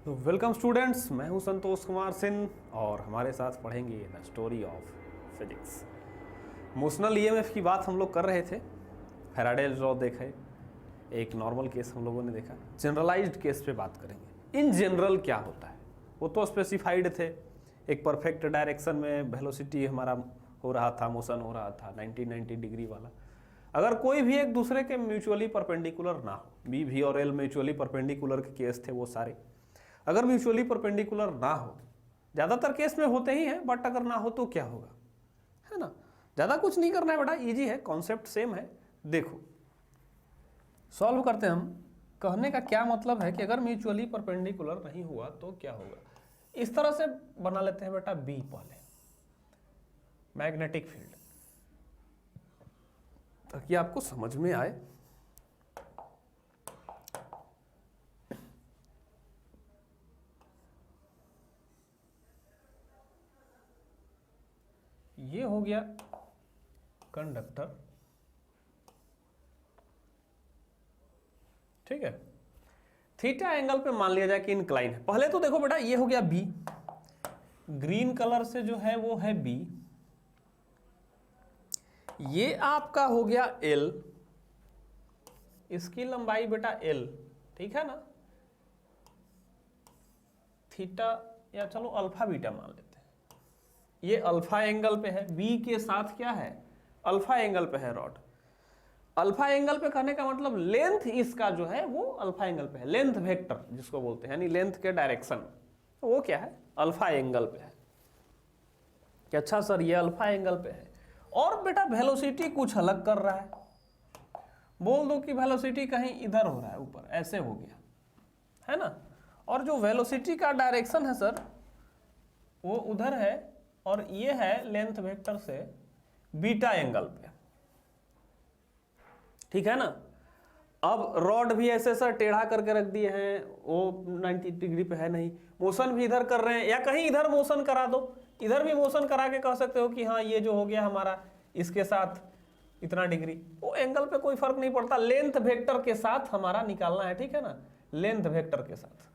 तो welcome students, मैं हूं संतोष कुमार सिंह और हमारे साथ पढ़ेंगे the story of physics. Motional EMF की बात हम लोग कर रहे थे। फैराडेज लॉ देखे, एक नॉर्मल केस हम लोगों ने देखा, जनरलाइज्ड केस पे बात करेंगे। इन जनरल क्या होता है वो तो स्पेसिफाइड थे। एक परफेक्ट डायरेक्शन में वेलोसिटी हमारा हो रहा था, मोशन हो रहा था 90 डिग्री वाला। अगर कोई भी एक दूसरे के म्यूचुअली परपेंडिकुलर ना हो, बी भी और एल म्यूचुअली परपेंडिकुलर के केस थे वो सारे। अगर म्यूचुअली परपेंडिकुलर ना हो, ज़्यादातर केस में होते ही हैं, बट अगर ना हो तो क्या होगा, है ना। ज़्यादा कुछ नहीं करना है, बड़ा इजी है, कॉन्सेप्ट सेम है। देखो सॉल्व करते हैं हम। कहने का क्या मतलब है कि अगर म्यूचुअली परपेंडिकुलर नहीं हुआ तो क्या होगा। इस तरह से बना लेते हैं बेटा बी पहले, मैग्नेटिक फील्ड, ताकि आपको समझ में आए। ये हो गया कंडक्टर, ठीक है। थीटा एंगल पे मान लिया जाए कि इंक्लाइन है। पहले तो देखो बेटा, ये हो गया बी, ग्रीन कलर से जो है वो है बी, ये आपका हो गया एल, इसकी लंबाई बेटा एल, ठीक है ना। थीटा या चलो अल्फा बीटा मान लेते हैं। ये अल्फा एंगल पे है, बी के साथ क्या है, अल्फा एंगल पे है रॉड। अल्फा एंगल पे कहने का मतलब लेंथ इसका जो है वो अल्फा एंगल पे है, लेंथ वेक्टर जिसको बोलते हैं, यानी लेंथ के डायरेक्शन वो क्या है, अल्फा एंगल पे है। कि अच्छा सर ये अल्फा एंगल पे है, और बेटा वेलोसिटी कुछ अलग कर रहा है। बोल दो कि वेलोसिटी कहीं इधर हो रहा है, ऊपर ऐसे हो गया, है ना। और जो वेलोसिटी का डायरेक्शन है सर वो उधर है, और ये है लेंथ वेक्टर से बीटा एंगल पे, ठीक है ना। अब रॉड भी ऐसे सर टेढ़ा करके रख दिए हैं, वो 90 डिग्री पे है नहीं, मोशन भी इधर कर रहे हैं, या कहीं इधर मोशन करा दो, इधर भी मोशन करा के कह सकते हो कि हाँ ये जो हो गया हमारा इसके साथ इतना डिग्री, वो एंगल पे कोई फर्क नहीं पड़ता, लेंथ वेक्टर के साथ हमारा निकालना है, ठीक है ना, लेंथ वेक्टर के साथ।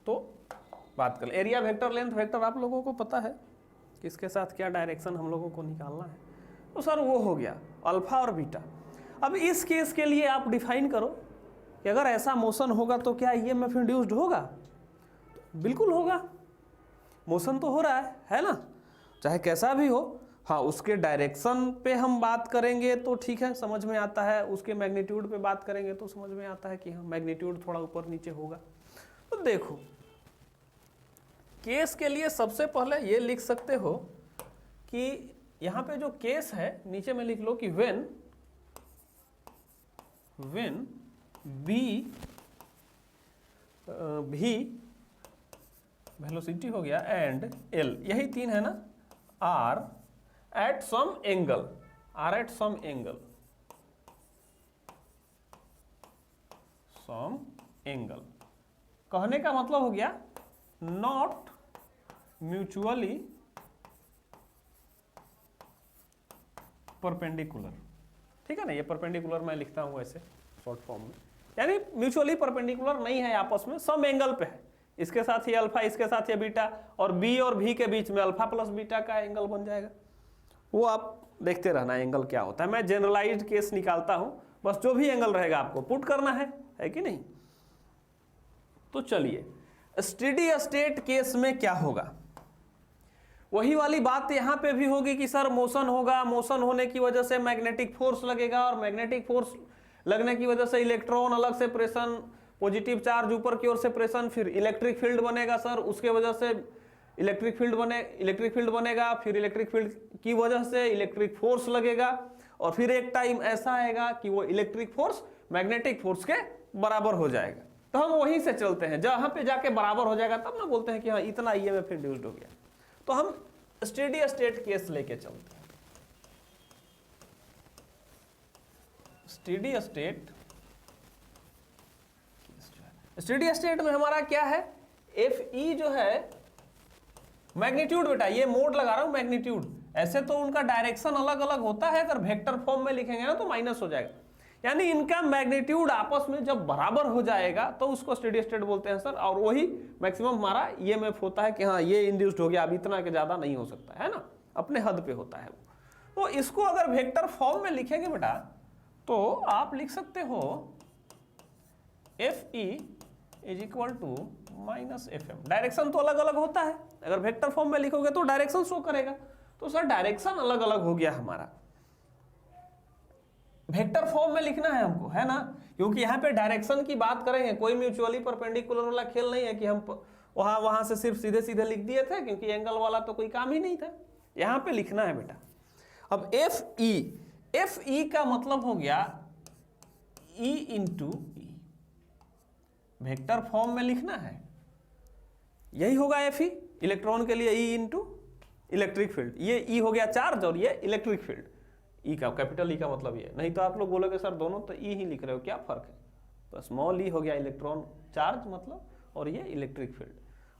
तो बात कर, एरिया वेक्टर लेंथ वेक्टर आप लोगों को पता है किसके साथ क्या डायरेक्शन हम लोगों को निकालना है। तो सर वो हो गया अल्फा और बीटा। अब इस केस के लिए आप डिफाइन करो कि अगर ऐसा मोशन होगा तो क्या ईएमएफ इंड्यूस्ड होगा। तो बिल्कुल होगा, मोशन तो हो रहा है ना, चाहे कैसा भी हो। हाँ, उसके डायरेक्शन पे हम बात करेंगे तो ठीक है, समझ में आता है। उसके मैग्नीट्यूड पे बात करेंगे तो समझ में आता है कि हाँ मैग्नीट्यूड थोड़ा ऊपर नीचे होगा। तो देखो केस के लिए सबसे पहले ये लिख सकते हो कि यहां पे जो केस है नीचे में लिख लो कि व्हेन बी भी वेलोसिटी हो गया एंड एल, यही तीन है ना, आर एट सम एंगल, कहने का मतलब हो गया नॉट म्यूचुअली परपेंडिकुलर, ठीक है ना। ये परपेंडिकुलर मैं लिखता हूं ऐसे शॉर्ट फॉर्म में, यानी म्यूचुअली परपेंडिकुलर नहीं है आपस में, सम एंगल पे है। इसके साथ ये अल्फा, इसके साथ ये बीटा, और बी और भी के बीच में अल्फा प्लस बीटा का एंगल बन जाएगा। वो आप देखते रहना एंगल क्या होता है। मैं जनरलाइज्ड केस निकालता हूं, बस जो भी एंगल रहेगा आपको पुट करना है कि नहीं। तो चलिए स्टेडी स्टेट केस में क्या होगा, वही वाली बात यहां पे भी होगी कि सर मोशन होगा, मोशन होने की वजह से मैग्नेटिक फोर्स लगेगा, और मैग्नेटिक फोर्स लगने की वजह से इलेक्ट्रॉन अलग से प्रेशन, पॉजिटिव चार्ज ऊपर की ओर से प्रेशन, फिर इलेक्ट्रिक फील्ड बनेगा सर, उसके वजह से इलेक्ट्रिक फील्ड बनेगा, फिर इलेक्ट्रिक फील्ड की वजह से इलेक्ट्रिक फोर्स लगेगा, और फिर एक टाइम ऐसा आएगा कि वो इलेक्ट्रिक फोर्स मैग्नेटिक फोर्स के बराबर हो जाएगा। तो हम वहीं से चलते हैं, जहां पे जाके बराबर हो जाएगा तब ना बोलते हैं कि हाँ इतना ईएमएफ इंड्यूस्ड हो गया। तो हम स्टेडी स्टेट केस लेके चलते हैं। स्टेडी स्टेट में हमारा क्या है, एफ ई जो है मैग्नीट्यूड, बेटा ये मोड लगा रहा हूं मैग्नीट्यूड, ऐसे तो उनका डायरेक्शन अलग अलग होता है, अगर वेक्टर फॉर्म में लिखेंगे ना तो माइनस हो जाएगा। यानी इनका मैग्नीट्यूड आपस में जब बराबर हो जाएगा तो उसको स्टेडी स्टेट बोलते हैं सर, और वही मैक्सिमम हमारा ईएमएफ होता है कि हाँ ये इंड्यूस्ड हो गया, अब इतना के ज्यादा नहीं हो सकता है ना, अपने हद पे होता है वो। तो इसको अगर वेक्टर फॉर्म में लिखेंगे बेटा तो आप लिख सकते हो Fe is equal to minus FM। Direction तो अलग अलग होता है, अगर वेक्टर फॉर्म में लिखोगे तो डायरेक्शन शो करेगा, तो सर डायरेक्शन अलग अलग हो गया हमारा, वेक्टर फॉर्म में लिखना है हमको, है ना, क्योंकि यहाँ पे डायरेक्शन की बात करेंगे, कोई म्यूचुअली परपेंडिकुलर वाला खेल नहीं है कि हम वहां से सिर्फ सीधे सीधे लिख दिए थे, क्योंकि एंगल वाला तो कोई काम ही नहीं था, यहाँ पे लिखना है बेटा। अब Fe का मतलब हो गया E इंटू ई, वेक्टर फॉर्म में लिखना है, यही होगा Fe इलेक्ट्रॉन के लिए, E इंटू इलेक्ट्रिक फील्ड, ये E हो गया चार्ज और ये इलेक्ट्रिक फील्ड, ई का कैपिटल ई का मतलब ये, नहीं तो आप लोग बोलोगे सर दोनों तो ई ही लिख रहे हो, क्या फर्क है, तो स्मॉल ई हो गया इलेक्ट्रॉन चार्ज मतलब, और ये इलेक्ट्रिक फील्ड।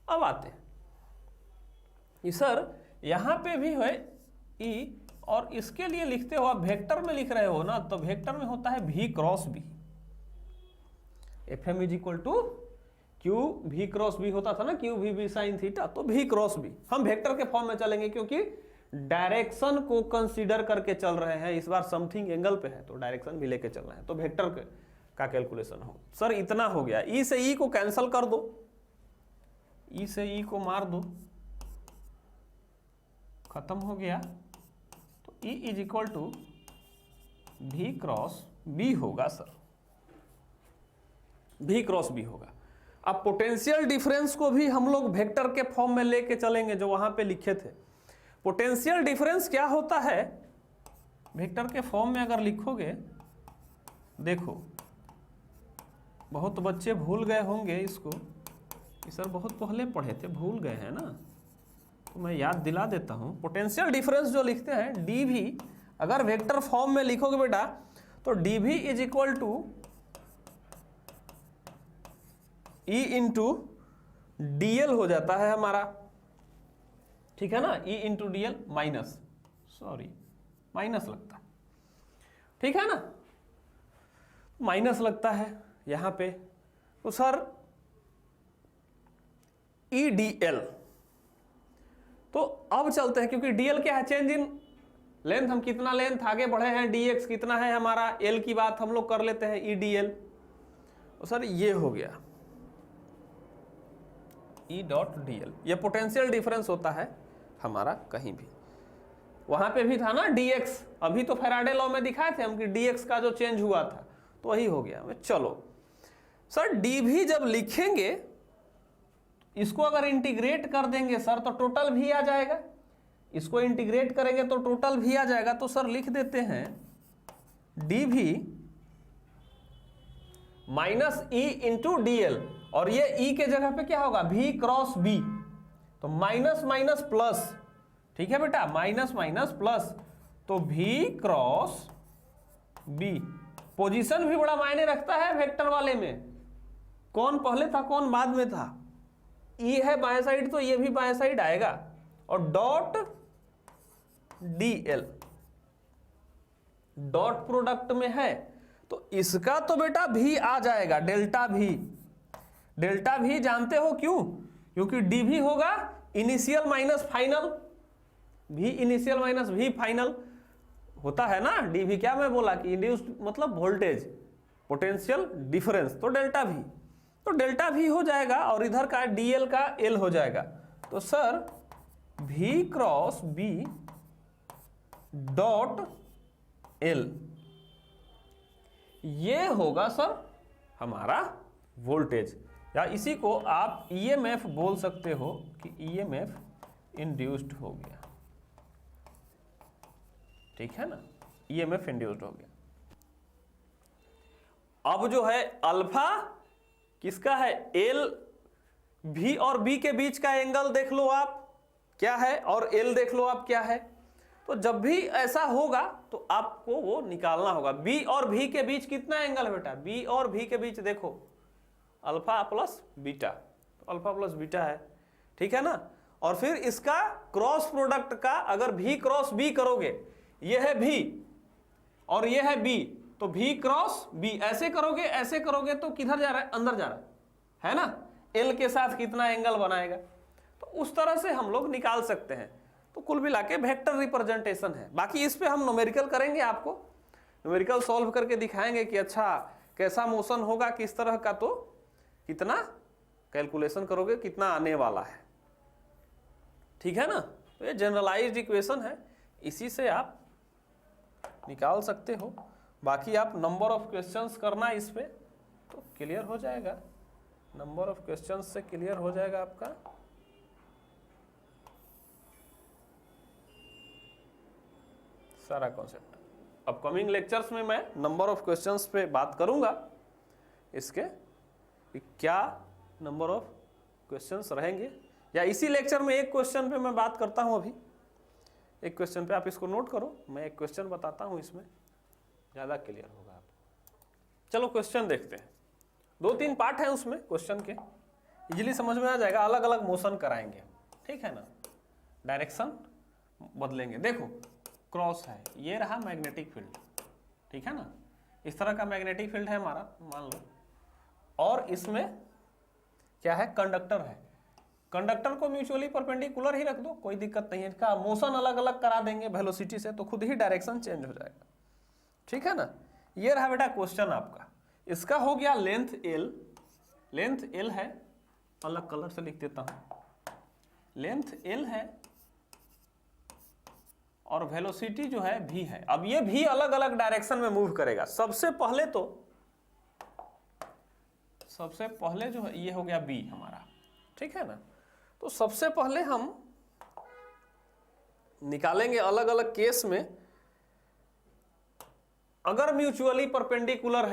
अब आते हैं ये सर यहाँ पे भी है ई, और इसके लिए लिखते हो आप वेक्टर में लिख रहे हो ना, तो वेक्टर में होता है V cross B, FM is equal to Q V cross B होता था ना, क्यू VB साइन थीटा, तो V क्रॉस B हम वेक्टर के फॉर्म में चलेंगे, क्योंकि डायरेक्शन को कंसीडर करके चल रहे हैं, इस बार समथिंग एंगल पे है तो डायरेक्शन भी लेके चल रहे हैं, तो वेक्टर का कैलकुलेशन हो। सर इतना हो गया, ई से ई को कैंसिल कर दो, ई से ई को मार दो, खत्म हो गया, तो E is equal to V cross B होगा सर, V क्रॉस B होगा। अब पोटेंशियल डिफरेंस को भी हम लोग वेक्टर के फॉर्म में लेके चलेंगे, जो वहां पे लिखे थे। पोटेंशियल डिफरेंस क्या होता है वेक्टर के फॉर्म में अगर लिखोगे, देखो बहुत बच्चे भूल गए होंगे इसको, कि सर बहुत पहले पढ़े थे, भूल गए हैं ना, तो मैं याद दिला देता हूं। पोटेंशियल डिफरेंस जो लिखते हैं dV, अगर वेक्टर फॉर्म में लिखोगे बेटा तो dV is equal to E into DL हो जाता है हमारा, ठीक है ना, E into DL minus, sorry minus लगता है, ठीक है ना, माइनस लगता है यहां पे, तो सर EDL। तो अब चलते हैं, क्योंकि DL क्या है, चेंज इन लेंथ, हम कितना लेंथ आगे बढ़े हैं, dx कितना है हमारा, L की बात हम लोग कर लेते हैं, EDL। तो सर ये हो गया E डॉट DL, ये पोटेंशियल डिफरेंस होता है हमारा कहीं भी, वहां पे भी था ना dx, अभी तो फैराडे लॉ में दिखाए थे हम कि dx का जो चेंज हुआ था, तो वही हो गया। चलो सर dV जब लिखेंगे, इसको अगर इंटीग्रेट कर देंगे सर तो टोटल भी आ जाएगा, इसको इंटीग्रेट करेंगे तो टोटल भी आ जाएगा, तो सर लिख देते हैं dV minus E into DL, और ये E के जगह पे क्या होगा, V क्रॉस B, तो माइनस माइनस प्लस, ठीक है बेटा, माइनस माइनस प्लस, तो V क्रॉस B। पोजीशन भी बड़ा मायने रखता है वेक्टर वाले में, कौन पहले था कौन बाद में था, E है बाएं साइड तो ये भी बाएं साइड आएगा, और डॉट DL डॉट प्रोडक्ट में है, तो इसका तो बेटा भी आ जाएगा, डेल्टा भी। डेल्टा भी जानते हो क्यों, क्योंकि dV होगा इनिशियल माइनस फाइनल, भी इनिशियल माइनस भी फाइनल होता है ना, dV क्या मैं बोला कि इंड्यूस्ड मतलब वोल्टेज, पोटेंशियल डिफरेंस, तो डेल्टा भी, तो डेल्टा भी हो जाएगा, और इधर का DL का L हो जाएगा, तो sir V cross B dot L, ये होगा सर हमारा वोल्टेज, या इसी को आप EMF बोल सकते हो कि EMF इंड्यूस्ड हो गया, ठीक है ना, EMF इंड्यूस्ड हो गया। अब जो है अल्फा किसका है, L V और B के बीच का एंगल देख लो आप क्या है, और L देख लो आप क्या है, तो जब भी ऐसा होगा तो आपको वो निकालना होगा। B और V के बीच कितना एंगल है बेटा, B और V के बीच देखो अल्फा प्लस बीटा, तो अल्फा प्लस बीटा है, ठीक है ना, और फिर इसका क्रॉस प्रोडक्ट का अगर V क्रॉस B करोगे, ये है V और ये है B, तो V क्रॉस B ऐसे करोगे तो किधर जा रहा है, अंदर जा रहा है ना। L के साथ कितना एंगल बनाएगा, तो उस तरह से हम लोग निकाल सकते हैं। तो कुल मिला के वेक्टर रिप्रेजेंटेशन है। बाकी इस पे हम न्यूमेरिकल करेंगे, आपको न्यूमेरिकल सॉल्व करके दिखाएंगे कि अच्छा कैसा मोशन होगा, किस तरह का, तो कितना कैलकुलेशन करोगे, कितना आने वाला है, ठीक है ना। तो ये जनरलाइज्ड इक्वेशन है, इसी से आप निकाल सकते हो। बाकी आप नंबर ऑफ क्वेश्चंस करना इस पे, तो क्लियर हो जाएगा। नंबर ऑफ क्वेश्चंस से क्लियर हो जाएगा आपका। सारा कॉन्सेप्ट अपकमिंग लेक्चर्स में मैं नंबर ऑफ क्वेश्चंस पे बात करूंगा, इसके क्या नंबर ऑफ क्वेश्चंस रहेंगे, या इसी लेक्चर में एक क्वेश्चन पे मैं बात करता हूं। अभी एक क्वेश्चन पे आप इसको नोट करो, मैं एक क्वेश्चन बताता हूं, इसमें ज़्यादा क्लियर होगा आपको। चलो क्वेश्चन देखते हैं। 2-3 पार्ट हैं उसमें क्वेश्चन के, इजीली समझ में आ जाएगा। अलग अलग मोशन कराएंगे, ठीक है ना, डायरेक्शन बदलेंगे। देखो क्रॉस है, ये रहा मैग्नेटिक फील्ड, ठीक है ना, इस तरह का मैग्नेटिक फील्ड है हमारा, मान लो, और इसमें क्या है, कंडक्टर है। कंडक्टर को म्यूचुअली परपेंडिकुलर ही रख दो, कोई दिक्कत नहीं है। इसका मोशन अलग अलग करा देंगे वेलोसिटी से, तो खुद ही डायरेक्शन चेंज हो जाएगा, ठीक है ना। ये रहा बेटा क्वेश्चन आपका। इसका हो गया लेंथ L, लेंथ L है, अलग कलर से लिख देता हूं, लेंथ L है और वेलोसिटी जो है v है। अब ये v अलग अलग डायरेक्शन में मूव करेगा। सबसे पहले जो है ये हो गया b हमारा, ठीक है ना। तो सबसे पहले हम निकालेंगे अलग अलग केस में, अगर म्यूचुअली परपेंडिकुलर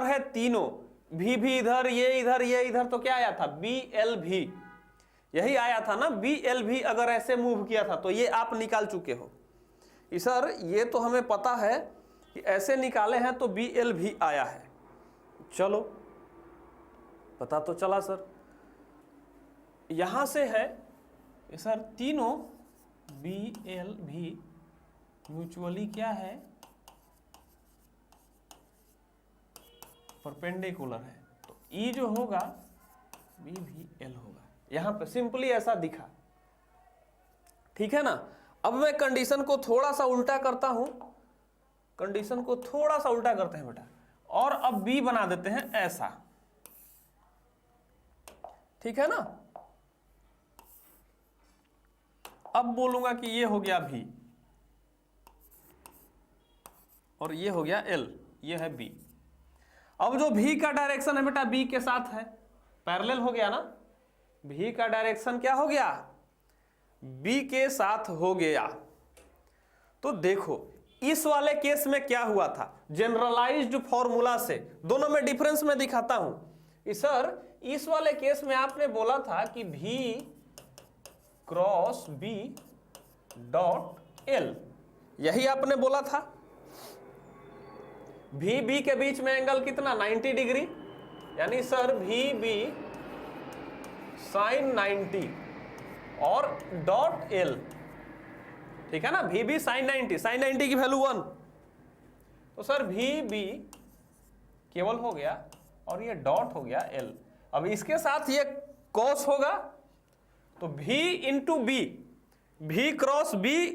है तीनों, भी इधर, ये इधर, तो क्या आया था, BLV, यही आया था ना, BLV अगर ऐसे मूव किया था तो ये आप निकाल चुके हो। सर ये तो हमें पता है कि ऐसे निकाले हैं तो BLV आया है, चलो पता तो चला सर। यहां से है सर तीनों BLV म्यूचुअली क्या है, परपेंडिकुलर है, तो E जो होगा BVL होगा। यहां पे सिंपली ऐसा दिखा, ठीक है ना। अब मैं कंडीशन को थोड़ा सा उल्टा करता हूं, कंडीशन को थोड़ा सा उल्टा करते हैं बेटा, और अब B बना देते हैं ऐसा, ठीक है ना। अब बोलूंगा कि ये हो गया V और ये हो गया L, ये है B। अब जो V का डायरेक्शन है बेटा B के साथ है, पैरेलल हो गया ना। V का डायरेक्शन क्या हो गया, B के साथ हो गया। तो देखो इस वाले केस में क्या हुआ था, जनरलाइज्ड फॉर्मूला से, दोनों में डिफरेंस मैं दिखाता हूं। सर इस वाले केस में आपने बोला था कि V cross B dot L, यही आपने बोला था। VB के बीच में एंगल कितना, 90 डिग्री, यानी सर VB साइन 90 और डॉट L, ठीक है ना। VB साइन 90 की वैल्यू 1, तो सर VB केवल हो गया और ये डॉट हो गया L। अब इसके साथ ये कॉस होगा, तो V into B, V cross B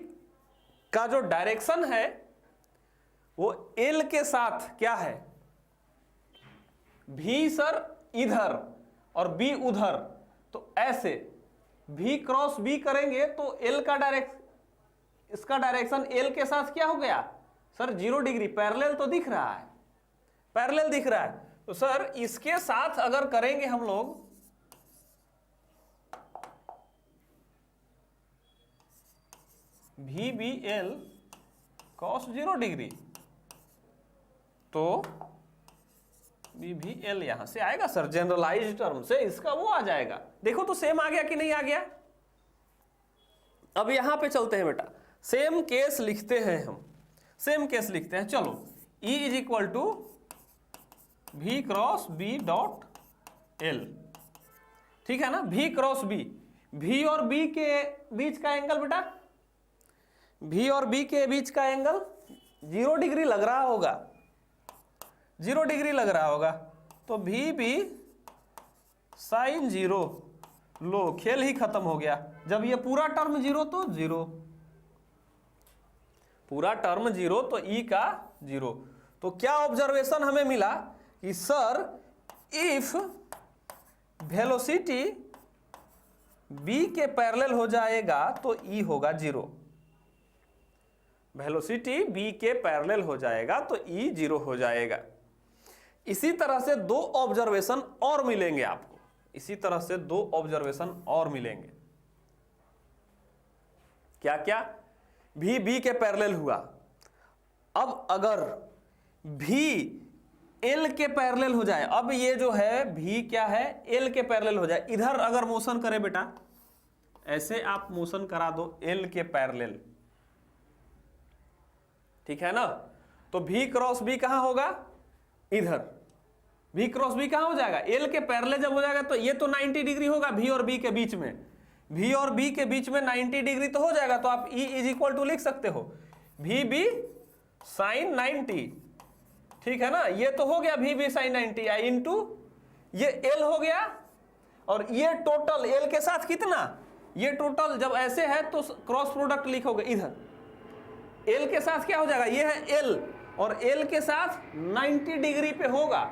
का जो डायरेक्शन है वो L के साथ क्या है, V सर इधर और B उधर, तो ऐसे V क्रॉस B करेंगे तो L का इसका डायरेक्शन L के साथ क्या हो गया सर, 0 डिग्री, पैरेलल तो दिख रहा है, पैरेलल दिख रहा है। तो सर इसके साथ अगर करेंगे हम लोग, VBL cos 0 डिग्री, तो BVL यहां से आएगा सर, जनरलाइज्ड टर्म से इसका वो आ जाएगा। देखो तो सेम आ गया कि नहीं आ गया। अब यहां पे चलते हैं बेटा, सेम केस लिखते हैं हम, सेम केस लिखते हैं। चलो E is equal to V cross B dot L, ठीक है ना। V क्रॉस B, V और B के बीच का एंगल बेटा, V और B के बीच का एंगल 0 डिग्री लग रहा होगा, 0 डिग्री लग रहा होगा, तो भी बी साइन 0, लो खेल ही खत्म हो गया। जब ये पूरा टर्म 0 तो 0, पूरा टर्म 0 तो ई का 0। तो क्या ऑब्जर्वेशन हमें मिला कि सर इफ वेलोसिटी b के पैरेलल हो जाएगा तो ई होगा 0। वेलोसिटी b के पैरेलल हो जाएगा तो ई 0 हो जाएगा। इसी तरह से 2 ऑब्जर्वेशन और मिलेंगे आपको, इसी तरह से 2 ऑब्जर्वेशन और मिलेंगे। क्या क्या? भी बी के पैरेलल हुआ। अब अगर भी एल के पैरेलल हो जाए, अब ये जो है भी क्या है, एल के पैरेलल हो जाए। इधर अगर मोशन करे बेटा, ऐसे आप मोशन करा दो एल के पैरेलल, ठीक है ना, तो भी क्रॉस बी कहां होगा, इधर। भी क्रॉस बी कहां हो जाएगा, एल के पैरेलल जब हो जाएगा तो ये तो 90 डिग्री होगा भी और बी के बीच में, भी और बी के बीच में 90 डिग्री तो हो जाएगा। तो आप E इज इक्वल टू लिख सकते हो भी बी साइन 90, ठीक है ना। ये तो हो गया भी बी साइन 90 आई इंटू ये एल हो गया, और ये टोटल एल के साथ कितना, ये टोटल जब ऐसे है तो क्रॉस प्रोडक्ट लिखोगे इधर, एल के साथ क्या हो जाएगा, ये है एल और एल के साथ 90 डिग्री पे होगा,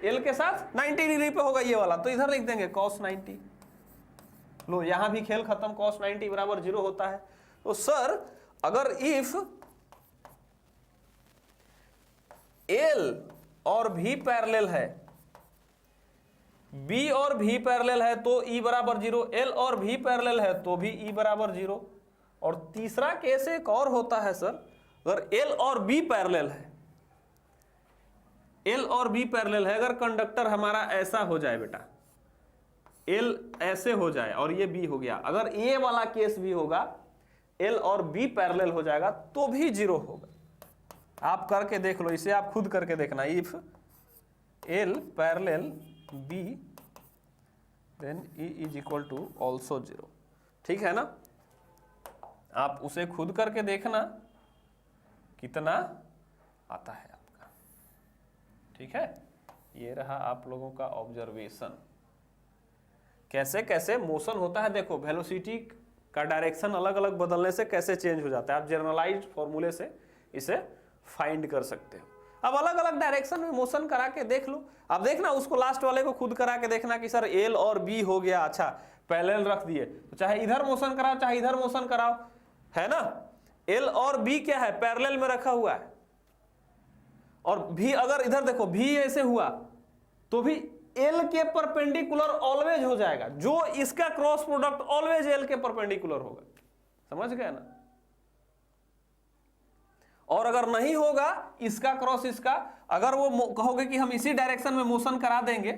एल के साथ 90 डिग्री पे होगा ये वाला, तो इधर लिख देंगे cos 90। लो यहां भी खेल खत्म, cos 90 बराबर 0 होता है। तो सर अगर इफ एल और भी पैरेलल है, बी और भी पैरेलल है तो ई बराबर 0, एल और भी पैरेलल है तो भी ई बराबर 0। और तीसरा केस एक और होता है सर, अगर एल और बी पैरेलल है, एल और बी पैरेलल है, अगर कंडक्टर हमारा ऐसा हो जाए बेटा, एल ऐसे हो जाए और ये बी हो गया, अगर ये वाला केस भी होगा, एल और बी पैरेलल हो जाएगा तो भी 0 होगा। आप करके देख लो, इसे आप खुद करके देखना, if L parallel B then E is equal to also 0, ठीक है ना। आप उसे खुद करके देखना कितना आता है आपका, ठीक है। ये रहा आप लोगों का ऑब्जर्वेशन, कैसे कैसे मोशन होता है। देखो वेलोसिटी का डायरेक्शन अलग अलग बदलने से कैसे चेंज हो जाता है, आप जनरलाइज्ड फॉर्मूले से इसे फाइंड कर सकते हो। अब अलग अलग डायरेक्शन में मोशन करा के देख लो। अब देखना उसको लास्ट वाले को खुद करा के देखना कि सर एल और बी हो गया, अच्छा पैरेलल रख दिए, तो चाहे इधर मोशन कराओ चाहे इधर मोशन कराओ, है ना। एल और बी क्या है, पैरेलल में रखा हुआ है, और भी अगर इधर देखो भी ऐसे हुआ तो भी एल के परपेंडिकुलर ऑलवेज हो जाएगा, जो इसका क्रॉस प्रोडक्ट ऑलवेज एल के परपेंडिकुलर होगा, समझ गए ना। और अगर नहीं होगा इसका क्रॉस इसका, अगर वो कहोगे कि हम इसी डायरेक्शन में मोशन करा देंगे,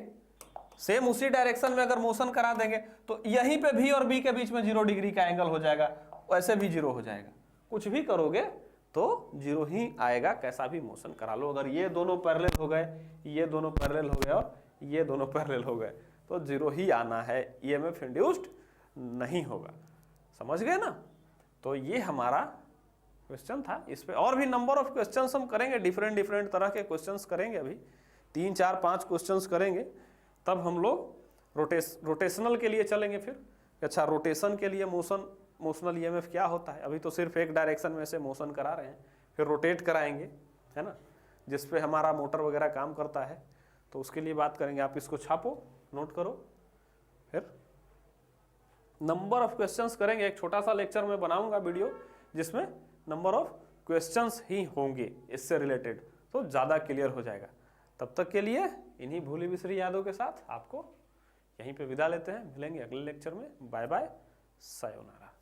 सेम उसी डायरेक्शन में अगर मोशन करा देंगे तो यहीं पे भी और बी के बीच में 0 डिग्री का एंगल हो जाएगा, वैसे भी 0 हो जाएगा। कुछ भी करोगे तो 0 ही आएगा, कैसा भी मोशन करा लो। अगर ये दोनों पैरेलल हो गए, ये दोनों पैरेलल हो गए और ये दोनों पैरेलल हो गए तो 0 ही आना है, ईएमएफ इंड्यूस्ड नहीं होगा, समझ गए ना। तो ये हमारा क्वेश्चन था। इस पे और भी नंबर ऑफ क्वेश्चंस हम करेंगे, डिफरेंट तरह के क्वेश्चंस करेंगे, अभी 3 4 5 क्वेश्चंस करेंगे, तब हम लोग रोटेशनल के लिए चलेंगे। फिर अच्छा रोटेशन के लिए मोशनल ईएमएफ क्या होता है, अभी तो सिर्फ एक डायरेक्शन में से मोशन करा रहे हैं, फिर रोटेट कराएंगे, है ना, जिस पे हमारा मोटर वगैरह काम करता है, तो उसके लिए बात करेंगे। आप इसको छापो, नोट करो, फिर नंबर ऑफ क्वेश्चंस करेंगे। एक छोटा सा लेक्चर में बनाऊंगा वीडियो जिसमें नंबर ऑफ क्वेश्चंस ही होंगे इससे रिलेटेड, तो ज़्यादा क्लियर हो जाएगा। तब तक के लिए इन्हीं भूली बिसरी यादों के साथ आपको यहीं पे विदा लेते हैं, मिलेंगे अगले लेक्चर में। Bye bye, sayonara.